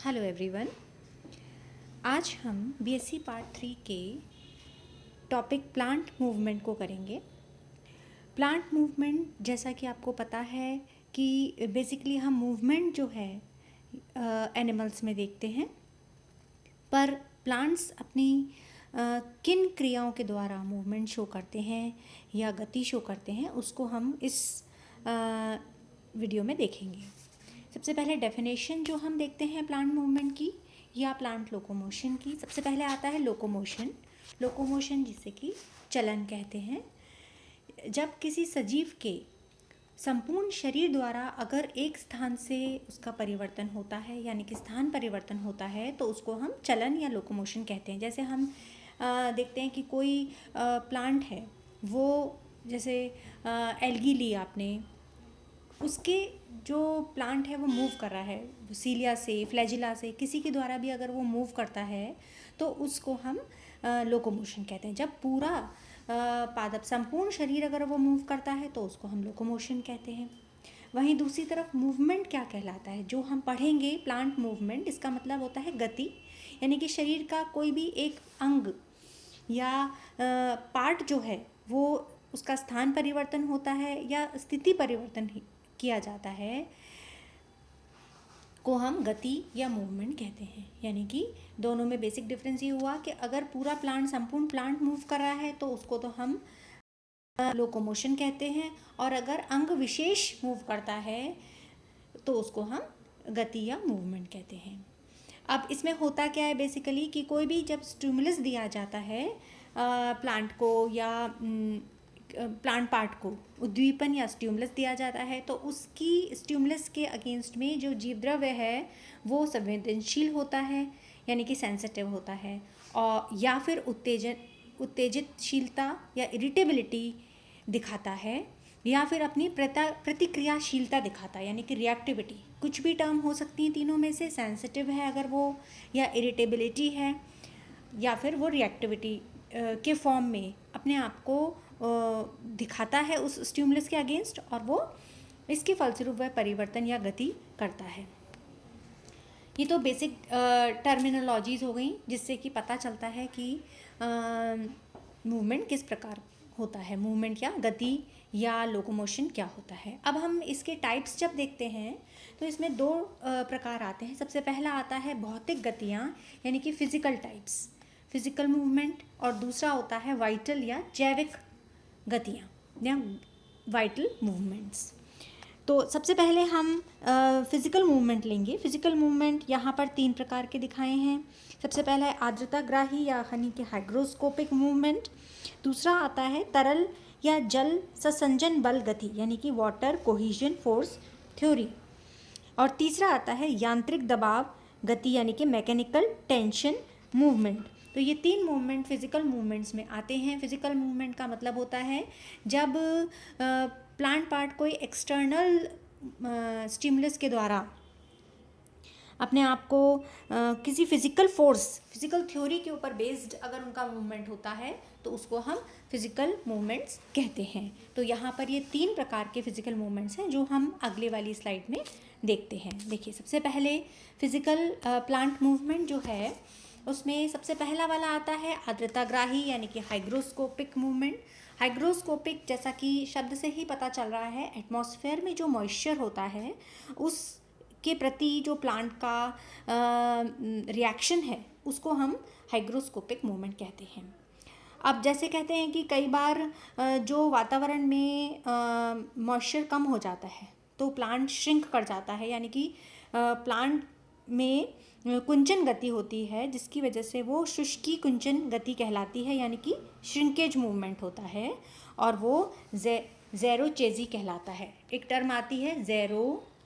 Hello everyone. आज हम BSc part 3 के टॉपिक प्लांट मूवमेंट को करेंगे। प्लांट मूवमेंट जैसा कि आपको पता है कि बेसिकली हम मूवमेंट जो है एनिमल्स में देखते हैं, पर प्लांट्स अपनी किन क्रियाओं के द्वारा मूवमेंट शो करते हैं या गति शो करते हैं उसको हम इस वीडियो में देखेंगे। सबसे पहले डेफिनेशन जो हम देखते हैं प्लांट मूवमेंट की या प्लांट लोकोमोशन की, सबसे पहले आता है लोकोमोशन। लोकोमोशन जिसे कि चलन कहते हैं। जब किसी सजीव के संपूर्ण शरीर द्वारा अगर एक स्थान से उसका परिवर्तन होता है, यानी कि स्थान परिवर्तन होता है, तो उसको हम चलन या लोकोमोशन कहते हैं। जैसे हम देखते हैं कि कोई प्लांट है, वो जैसे एल्गी ली आपने, उसके जो प्लांट है वो मूव कर रहा है सीलिया से, फ्लैजिला से, किसी के द्वारा भी अगर वो मूव करता है तो उसको हम लोकोमोशन कहते हैं। जब पूरा पादप संपूर्ण शरीर अगर वो मूव करता है तो उसको हम लोकोमोशन कहते हैं। वहीं दूसरी तरफ मूवमेंट क्या कहलाता है, जो हम पढ़ेंगे प्लांट मूवमेंट, इसका मतलब होता है गति, यानी कि शरीर का कोई भी एक अंग या पार्ट जो है वो उसका स्थान परिवर्तन होता है या स्थिति परिवर्तन किया जाता है, को हम गति या मूवमेंट कहते हैं। यानी कि दोनों में बेसिक डिफरेंस ये हुआ कि अगर पूरा प्लांट, संपूर्ण प्लांट मूव कर रहा है तो उसको तो हम लोकोमोशन कहते हैं, और अगर अंग विशेष मूव करता है तो उसको हम गति या मूवमेंट कहते हैं। अब इसमें होता क्या है बेसिकली कि कोई भी जब स्टिमुलस दिया जाता है प्लांट को या प्लांट पार्ट को उद्दीपन या स्टिमुलस दिया जाता है, तो उसकी स्टिमुलस के अगेंस्ट में जो जीव द्रव्य है वो संवेदनशील होता है, यानी कि सेंसिटिव होता है, और या फिर उत्तेजितशीलता या इरिटेबिलिटी दिखाता है, या फिर अपनी प्रतिक्रियाशीलता दिखाता है, यानी कि रिएक्टिविटी। कुछ भी टर्म हो सकती हैं तीनों में से, सेंसिटिव है अगर वो, या इरिटेबिलिटी है, या फिर वो रिएक्टिविटी के फॉर्म में अपने आप को दिखाता है उस स्टिमुलस के अगेंस्ट, और वो इसके फलस्वरूप वह परिवर्तन या गति करता है। ये तो बेसिक टर्मिनोलॉजीज हो गई जिससे कि पता चलता है कि मूवमेंट किस प्रकार होता है, मूवमेंट या गति या लोकोमोशन क्या होता है। अब हम इसके टाइप्स जब देखते हैं तो इसमें दो प्रकार आते हैं। सबसे पहला आता है भौतिक गतियाँ, यानी कि फिजिकल टाइप्स, फिजिकल मूवमेंट, और दूसरा होता है वाइटल या जैविक गतियाँ या वाइटल मूवमेंट्स। तो सबसे पहले हम फिजिकल मूवमेंट लेंगे। फिजिकल मूवमेंट यहाँ पर 3 प्रकार के दिखाए हैं। सबसे पहला है आर्द्रताग्राही या यानी कि हाइग्रोस्कोपिक मूवमेंट। दूसरा आता है तरल या जल संसंजन बल गति, यानी कि वाटर कोहेजन फोर्स थ्योरी। और तीसरा आता है यांत्रिक दबाव गति, यानी कि मैकेनिकल टेंशन मूवमेंट। तो ये 3 मूवमेंट फिजिकल मूवमेंट्स में आते हैं। फिजिकल मूवमेंट का मतलब होता है जब प्लांट पार्ट कोई एक्सटर्नल स्टिमुलस के द्वारा अपने आप को किसी फिजिकल फोर्स, फिजिकल थ्योरी के ऊपर बेस्ड अगर उनका मूवमेंट होता है तो उसको हम फिजिकल मूवमेंट्स कहते हैं। तो यहाँ पर ये 3 प्रकार के फिजिकल मूवमेंट्स हैं जो हम अगले वाली स्लाइड में देखते हैं। देखिए, सबसे पहले फिजिकल प्लांट मूवमेंट जो है उसमें सबसे पहला वाला आता है आर्द्रताग्राही, यानी कि हाइग्रोस्कोपिक मूवमेंट। हाइग्रोस्कोपिक जैसा कि शब्द से ही पता चल रहा है, एटमॉस्फेयर में जो मॉइस्चर होता है उस के प्रति जो प्लांट का रिएक्शन है उसको हम हाइग्रोस्कोपिक मूवमेंट कहते हैं। अब जैसे कहते हैं कि कई बार जो वातावरण में मॉइस्चर कम हो जाता है तो प्लांट श्रिंक कर जाता है, यानी कि प्लांट में कुंचन गति होती है जिसकी वजह से वो शुष्की कुंचन गति कहलाती है, यानी कि श्रिंकेज मूवमेंट होता है, और वो ज़ेरोचेजी कहलाता है। एक टर्म आती है ज़ेरोचेजी।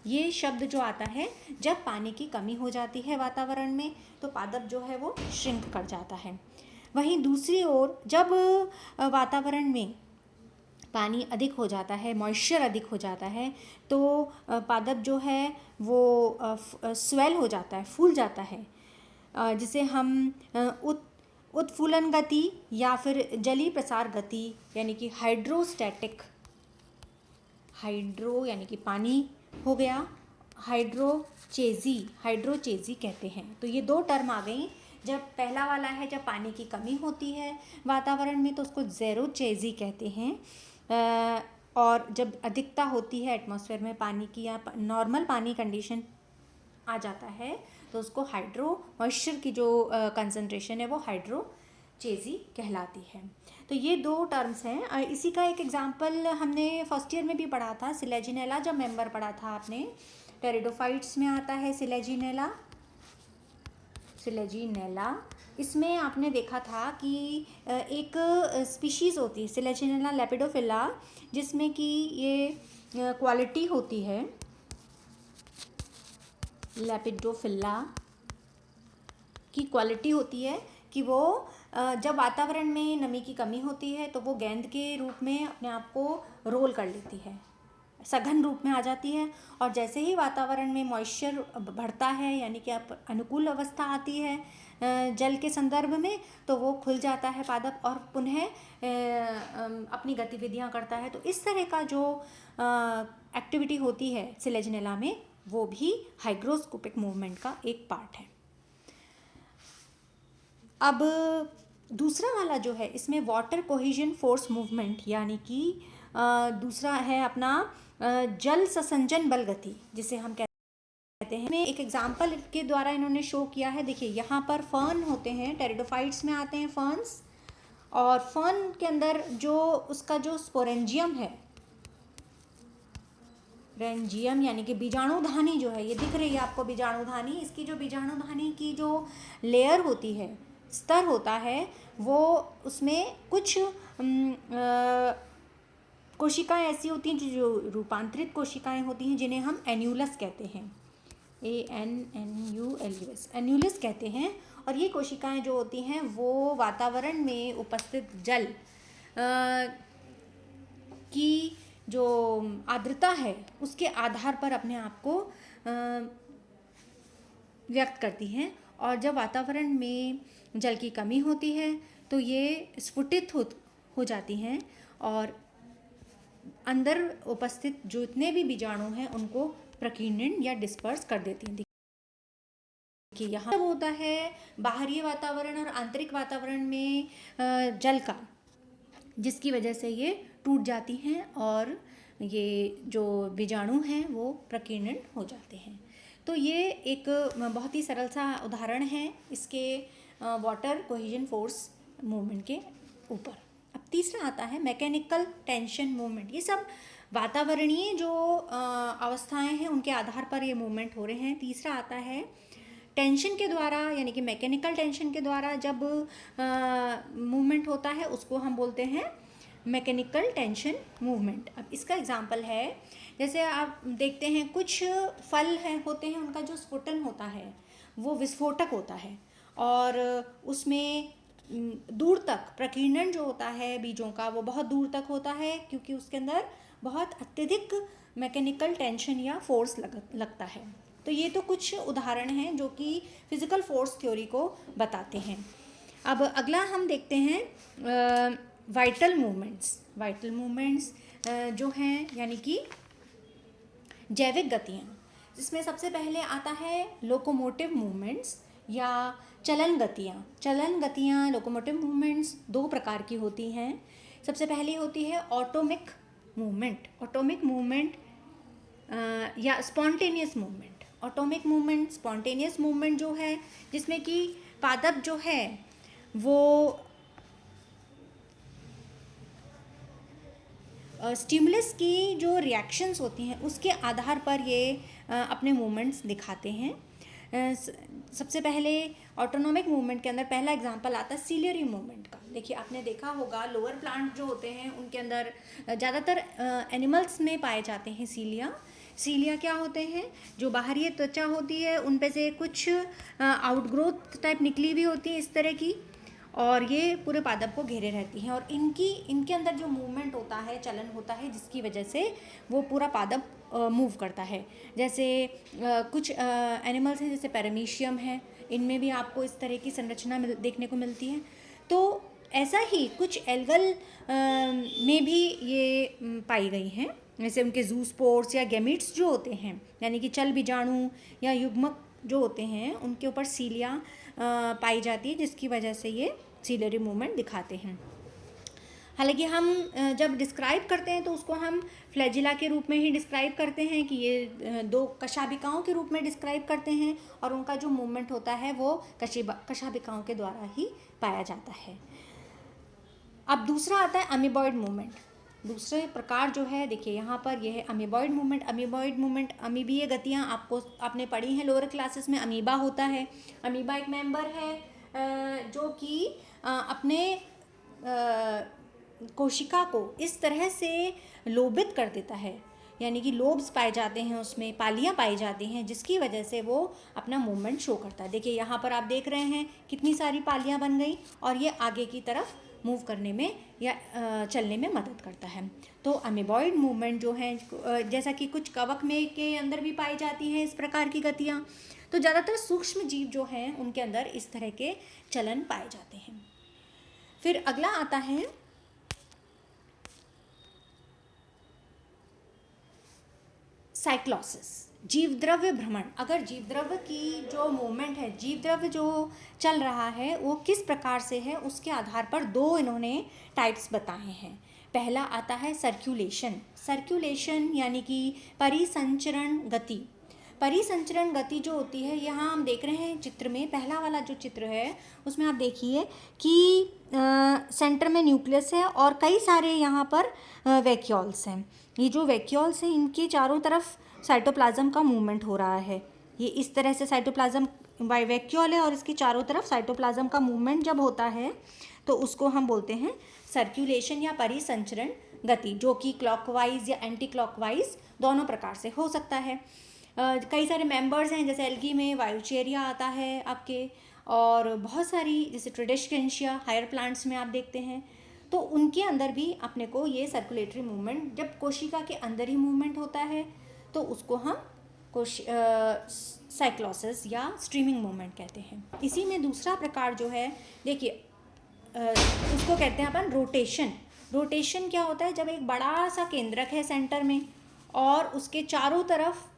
ये शब्द जो आता है जब पानी की कमी हो जाती है वातावरण में तो पादप जो है वो श्रिंक कर जाता है। वहीं दूसरी ओर जब वातावरण में पानी अधिक हो जाता है, मॉइस्चर अधिक हो जाता है, तो पादप जो है वो स्वेल हो जाता है, फूल जाता है, जिसे हम उत्फूलन गति या फिर जलीय प्रसार गति, यानी कि हाइड्रो यानी कि पानी हो गया, हाइड्रोचेजी कहते हैं। तो ये दो टर्म आ गई। जब पहला वाला है जब पानी की कमी होती है वातावरण में तो उसको ज़ेरोचेजी कहते हैं। और जब अधिकता होती है एटमॉस्फेयर में पानी की या नॉर्मल पानी कंडीशन आ जाता है तो उसको मॉइस्चर की जो कंसंट्रेशन है वो हाइड्रोचेजी कहलाती है। तो ये दो टर्म्स हैं। इसी का एक एग्जांपल हमने फर्स्ट ईयर में भी पढ़ा था, सिलेजिनेला जब मेंबर पढ़ा था आपने, टेरिडोफाइट्स में आता है सिलेजिनेला। इसमें आपने देखा था कि एक स्पीशीज़ होती है सिलेजिनेला लेपिडोफिला, जिसमें कि ये क्वालिटी होती है लेपिडोफिला की क्वालिटी होती है कि वो जब वातावरण में नमी की कमी होती है तो वो गेंद के रूप में अपने आप को रोल कर लेती है, सघन रूप में आ जाती है। और जैसे ही वातावरण में मॉइस्चर बढ़ता है यानी कि अनुकूल अवस्था आती है जल के संदर्भ में तो वो खुल जाता है पादप और पुनः अपनी गतिविधियां करता है। तो इस तरह का जो एक्टिविटी होती है सिलेजिनेला में वो भी हाइग्रोस्कोपिक मूवमेंट का एक पार्ट है। अब दूसरा वाला जो है इसमें वाटर कोहेजन फोर्स मूवमेंट यानी कि दूसरा है अपना जल ससंजन बल गति जिसे हम कहते हैं। में एक एग्जाम्पल के द्वारा इन्होंने शो किया है। देखिए यहाँ पर फर्न होते हैं, टेरिडोफाइट्स में आते हैं फर्न्स, और फर्न के अंदर जो उसका जो स्पोरेंजियम है, रेंजियम यानी कि बीजाणुधानी जो है, ये दिख रही है आपको बीजाणुधानी, इसकी जो बीजाणुधानी की जो लेयर होती है, स्तर होता है, वो उसमें कुछ कोशिकाएं ऐसी होती हैं जो रूपांतरित कोशिकाएं होती हैं जिन्हें हम एन्यूलस कहते हैं, ANNULUS, एन्यूलस कहते हैं। और ये कोशिकाएं जो होती हैं वो वातावरण में उपस्थित जल की जो आर्द्रता है उसके आधार पर अपने आप को व्यक्त करती हैं। और जब वातावरण में जल की कमी होती है तो ये स्फुटित हो जाती हैं और अंदर उपस्थित जितने भी बीजाणु हैं उनको प्रकीर्णन या डिस्पर्स कर देती हैं। देखिए यहाँ जब होता है बाहरी वातावरण और आंतरिक वातावरण में जल का, जिसकी वजह से ये टूट जाती हैं और ये जो बीजाणु हैं वो प्रकीर्णन हो जाते हैं। तो ये एक बहुत ही सरल सा उदाहरण है इसके वाटर कोहेजन फोर्स मूवमेंट के ऊपर। अब तीसरा आता है मैकेनिकल टेंशन मूवमेंट। ये सब वातावरणीय जो अवस्थाएं हैं उनके आधार पर ये मूवमेंट हो रहे हैं। तीसरा आता है टेंशन के द्वारा यानी कि मैकेनिकल टेंशन के द्वारा जब मूवमेंट होता है उसको हम बोलते हैं मैकेनिकल टेंशन मूवमेंट। अब इसका एग्जांपल है, जैसे आप देखते हैं कुछ फल होते हैं उनका जो स्फुटन होता है वो विस्फोटक होता है और उसमें दूर तक प्रकीर्णन जो होता है बीजों का वो बहुत दूर तक होता है क्योंकि उसके अंदर बहुत अत्यधिक मैकेनिकल टेंशन या फोर्स लगता है। तो ये तो कुछ उदाहरण हैं जो कि फिजिकल फोर्स थ्योरी को बताते हैं। अब अगला हम देखते हैं वाइटल मूवमेंट्स जो हैं यानी कि जैविक गतियाँ, जिसमें सबसे पहले आता है लोकोमोटिव मूवमेंट्स या चलन गतियाँ। लोकोमोटिव मूवमेंट्स दो प्रकार की होती हैं। सबसे पहली होती है ऑटोमिक मूवमेंट या spontaneous movement. Atomic movement, spontaneous movement जो है जिसमें कि पादप जो है वो स्टिमुलस की जो रिएक्शंस होती हैं उसके आधार पर ये अपने मूवमेंट्स दिखाते हैं। सबसे पहले ऑटोनॉमिक मूवमेंट के अंदर पहला एग्जांपल आता है सीलियरी मूवमेंट का। देखिए आपने देखा होगा लोअर प्लांट जो होते हैं उनके अंदर ज़्यादातर एनिमल्स में पाए जाते हैं सीलिया क्या होते हैं, जो बाहरी त्वचा होती है उन पे से कुछ आउटग्रोथ टाइप निकली भी होती है इस तरह की, और ये पूरे पादप को घेरे रहती हैं और इनके अंदर जो मूवमेंट होता है, चलन होता है, जिसकी वजह से वो पूरा पादप मूव करता है। जैसे कुछ एनिमल्स हैं जैसे पैरामीशियम है, इनमें भी आपको इस तरह की संरचना देखने को मिलती है। तो ऐसा ही कुछ एल्गल में भी ये पाई गई हैं। जैसे उनके ज़ूस्पोर्स या गैमीट्स जो होते हैं, यानी कि चल बीजाणु या युग्मक जो होते हैं, उनके ऊपर सीलिया पाई जाती है, जिसकी वजह से ये सीलियरी मूवमेंट दिखाते हैं। हालांकि हम जब डिस्क्राइब करते हैं तो उसको हम फ्लैजिला के रूप में ही डिस्क्राइब करते हैं कि ये दो कशाभिकाओं के रूप में डिस्क्राइब करते हैं, और उनका जो मूवमेंट होता है वो कशाभिकाओं के द्वारा ही पाया जाता है। अब दूसरा आता है अमीबॉइड मूवमेंट। दूसरे प्रकार जो है, देखिए यहाँ पर यह है अमीबॉइड मूवमेंट। अमीबॉइड मूवमेंट, अमीबीय गतियाँ आपने पढ़ी हैं लोअर क्लासेस में। अमीबा होता है, अमीबा एक मेंबर है जो कि अपने कोशिका को इस तरह से लोबित कर देता है, यानी कि लोब्स पाए जाते हैं, उसमें पालियाँ पाई जाती हैं, जिसकी वजह से वो अपना मूवमेंट शो करता है। देखिए यहाँ पर आप देख रहे हैं कितनी सारी पालियाँ बन गई, और ये आगे की तरफ मूव करने में या चलने में मदद करता है। तो अमीबॉइड मूवमेंट जो है, जैसा कि कुछ कवक में के अंदर भी पाई जाती हैं इस प्रकार की गतियाँ, तो ज़्यादातर सूक्ष्म जीव जो हैं उनके अंदर इस तरह के चलन पाए जाते हैं। फिर अगला आता है साइक्लोसिस, जीवद्रव्य भ्रमण। अगर जीवद्रव्य की जो मूवमेंट है, जीवद्रव्य जो चल रहा है वो किस प्रकार से है, उसके आधार पर दो इन्होंने टाइप्स बताए हैं। पहला आता है सर्कुलेशन। सर्कुलेशन यानी कि परिसंचरण गति। परिसंचरण गति जो होती है, यहाँ हम देख रहे हैं चित्र में, पहला वाला जो चित्र है उसमें आप देखिए कि सेंटर में न्यूक्लियस है और कई सारे यहाँ पर वैक्यूल्स हैं। ये जो वैक्यूल्स हैं इनके चारों तरफ साइटोप्लाज्म का मूवमेंट हो रहा है। ये इस तरह से साइटोप्लाज्म वैक्यूल है और इसके चारों तरफ साइटोप्लाज्म का मूवमेंट जब होता है तो उसको हम बोलते हैं सर्कुलेशन या परिसंचरण गति, जो कि क्लॉकवाइज या एंटी क्लॉकवाइज दोनों प्रकार से हो सकता है। कई सारे मेंबर्स हैं, जैसे एल्गी में वायुचेरिया आता है आपके, और बहुत सारी जैसे ट्रेडेस्केंशिया हायर प्लांट्स में आप देखते हैं, तो उनके अंदर भी अपने को ये सर्कुलेटरी मूवमेंट, जब कोशिका के अंदर ही मूवमेंट होता है तो उसको हम साइक्लोसिस या स्ट्रीमिंग मूवमेंट कहते हैं। इसी में दूसरा प्रकार जो है, देखिए उसको कहते हैं अपन रोटेशन। रोटेशन क्या होता है, जब एक बड़ा सा केंद्रक है सेंटर में और उसके चारों तरफ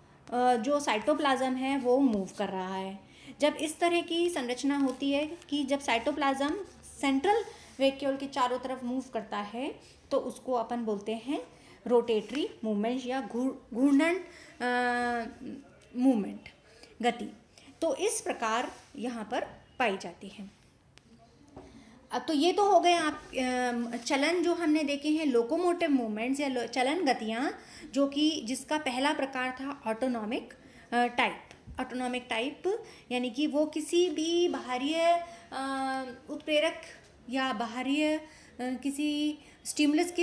जो साइटोप्लाज्म है वो मूव कर रहा है। जब इस तरह की संरचना होती है कि जब साइटोप्लाज्म सेंट्रल वैक्यूल के चारों तरफ मूव करता है तो उसको अपन बोलते हैं रोटेटरी मूवमेंट या घूर्णन मूवमेंट गति। तो इस प्रकार यहाँ पर पाई जाती है। अब तो ये तो हो गए आप चलन जो हमने देखे हैं, लोकोमोटिव मूवमेंट्स या चलन गतियाँ, जो कि जिसका पहला प्रकार था ऑटोनॉमिक टाइप। ऑटोनॉमिक टाइप यानी कि वो किसी भी बाहरीय उत्प्रेरक या बाहरीय किसी स्टिमुलस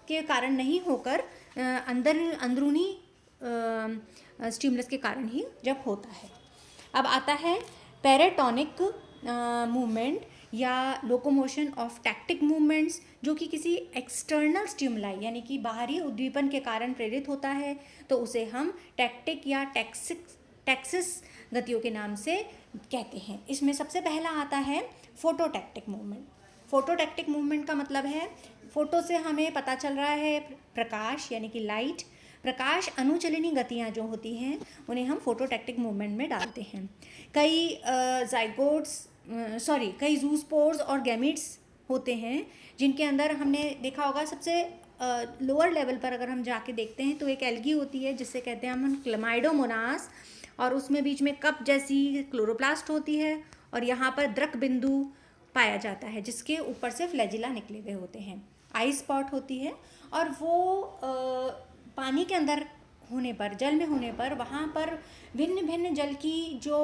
के कारण नहीं होकर अंदरूनी स्टिमुलस के कारण ही जब होता है। अब आता है पेरेटोनिक मूवमेंट या लोकोमोशन ऑफ टैक्टिक मूवमेंट्स, जो कि किसी एक्सटर्नल स्टिमुलाई यानी कि बाहरी उद्दीपन के कारण प्रेरित होता है, तो उसे हम टैक्टिक या टैक्सिस गतियों के नाम से कहते हैं। इसमें सबसे पहला आता है फोटोटैक्टिक मूवमेंट। फोटोटैक्टिक मूवमेंट का मतलब है, फोटो से हमें पता चल रहा है प्रकाश यानी कि लाइट। प्रकाश अनुचलनी गतियाँ जो होती हैं उन्हें हम फोटोटैक्टिक मूवमेंट में डालते हैं। कई ज़ूस्पोर्स और गैमीट्स होते हैं जिनके अंदर हमने देखा होगा, सबसे लोअर लेवल पर अगर हम जाके देखते हैं तो एक एल्गी होती है जिससे कहते हैं हम क्लमाइडोमोनास, और उसमें बीच में कप जैसी क्लोरोप्लास्ट होती है और यहाँ पर द्रक बिंदु पाया जाता है जिसके ऊपर से फ्लैजिला निकले हुए होते हैं। आई स्पॉट होती है, और वो पानी के अंदर होने पर, जल में होने पर, वहाँ पर भिन्न भिन्न जल की जो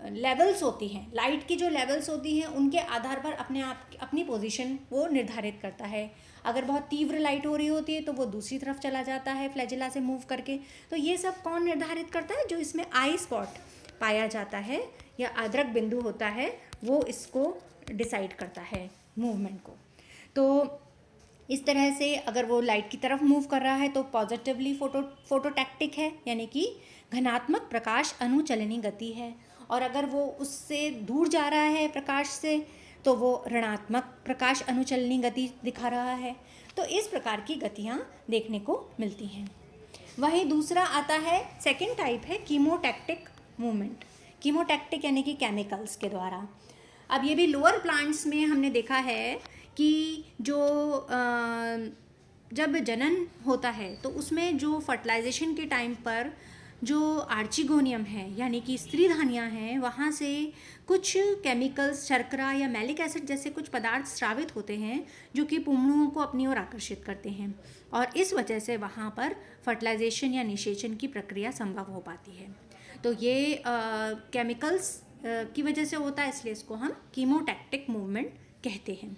लेवल्स होती हैं, लाइट की जो लेवल्स होती हैं, उनके आधार पर अपनी पोजीशन वो निर्धारित करता है। अगर बहुत तीव्र लाइट हो रही होती है तो वो दूसरी तरफ चला जाता है फ्लैजिला से मूव करके। तो ये सब कौन निर्धारित करता है? जो इसमें आई स्पॉट पाया जाता है या आद्रक बिंदु होता है, वो इसको डिसाइड करता है मूवमेंट को। तो इस तरह से अगर वो लाइट की तरफ मूव कर रहा है तो पॉजिटिवली फोटोटैक्टिक है, यानी कि घनात्मक प्रकाश अनुचलनी गति है। और अगर वो उससे दूर जा रहा है प्रकाश से, तो वो ऋणात्मक प्रकाश अनुचलनी गति दिखा रहा है। तो इस प्रकार की गतियाँ देखने को मिलती हैं। वहीं दूसरा आता है, सेकंड टाइप है कीमोटैक्टिक मूवमेंट। कीमोटैक्टिक यानी कि केमिकल्स के द्वारा। अब ये भी लोअर प्लांट्स में हमने देखा है कि जो जब जनन होता है तो उसमें जो फर्टिलाइजेशन के टाइम पर जो आर्चिगोनियम है यानी कि स्त्री धानियाँ हैं, वहाँ से कुछ केमिकल्स, शर्करा या मैलिक एसिड जैसे कुछ पदार्थ स्रावित होते हैं जो कि पुंगनुओं को अपनी ओर आकर्षित करते हैं, और इस वजह से वहाँ पर फर्टिलाइजेशन या निषेचन की प्रक्रिया संभव हो पाती है। तो ये केमिकल्स की वजह से होता है, इसलिए इसको हम कीमोटैक्टिक मूवमेंट कहते हैं।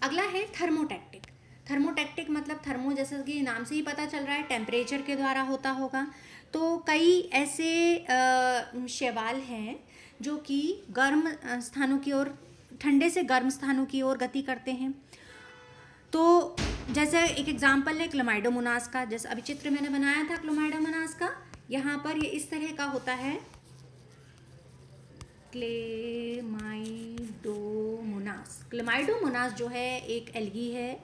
अगला है थर्मोटैक्टिक। थर्मोटैक्टिक मतलब थर्मो, जैसे कि नाम से ही पता चल रहा है, टेम्परेचर के द्वारा होता होगा। तो कई ऐसे शैवाल हैं जो कि गर्म स्थानों की ओर, ठंडे से गर्म स्थानों की ओर गति करते हैं। तो जैसे एक एग्जाम्पल है क्लोमाइडोमोनास का, जैसे अभी चित्र मैंने बनाया था क्लोमाइडोमोनास का, यहाँ पर ये इस तरह का होता है क्लेमाइडोमोनास जो है एक एल्गी है,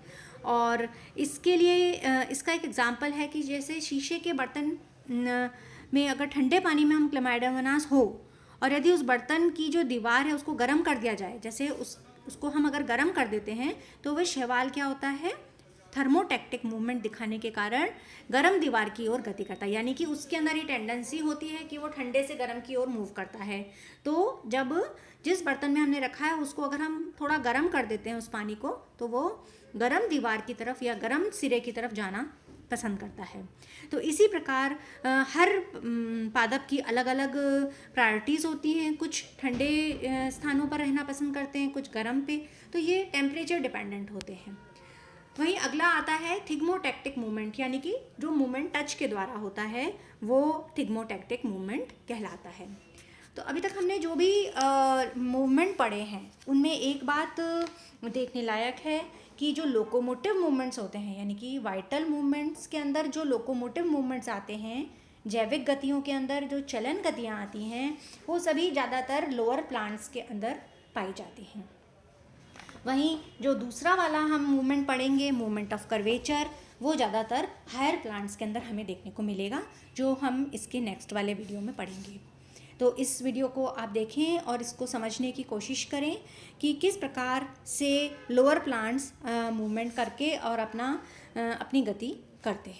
और इसके लिए इसका एक एग्जाम्पल है कि जैसे शीशे के बर्तन में अगर ठंडे पानी में हम क्लेमाइडोमोनास हो और यदि उस बर्तन की जो दीवार है उसको गर्म कर दिया जाए, जैसे उसको हम अगर गर्म कर देते हैं तो वह शैवाल क्या होता है, थर्मोटैक्टिक मूवमेंट दिखाने के कारण गर्म दीवार की ओर गति करता है, यानी कि उसके अंदर ये टेंडेंसी होती है कि वो ठंडे से गर्म की ओर मूव करता है। तो जब जिस बर्तन में हमने रखा है उसको अगर हम थोड़ा गर्म कर देते हैं उस पानी को, तो वो गर्म दीवार की तरफ या गर्म सिरे की तरफ जाना पसंद करता है। तो इसी प्रकार हर पादप की अलग अलग प्रायोरिटीज़ होती हैं, कुछ ठंडे स्थानों पर रहना पसंद करते हैं, कुछ गर्म पे, तो ये टेम्परेचर डिपेंडेंट होते हैं। वहीं अगला आता है थिग्मोटैक्टिक मूवमेंट, यानी कि जो मूवमेंट टच के द्वारा होता है वो थिग्मोटैक्टिक मूवमेंट कहलाता है। तो अभी तक हमने जो भी मूवमेंट पढ़े हैं उनमें एक बात देखने लायक है कि जो लोकोमोटिव मूवमेंट्स होते हैं, यानी कि वाइटल मूवमेंट्स के अंदर जो लोकोमोटिव मूवमेंट्स आते हैं, जैविक गतियों के अंदर जो चलन गतियाँ आती हैं, वो सभी ज़्यादातर लोअर प्लांट्स के अंदर पाई जाती हैं। वहीं जो दूसरा वाला हम मूवमेंट पढ़ेंगे, मूवमेंट ऑफ कर्वेचर, वो ज़्यादातर हायर प्लांट्स के अंदर हमें देखने को मिलेगा, जो हम इसके नेक्स्ट वाले वीडियो में पढ़ेंगे। तो इस वीडियो को आप देखें और इसको समझने की कोशिश करें कि किस प्रकार से लोअर प्लांट्स मूवमेंट करके और अपनी गति करते हैं।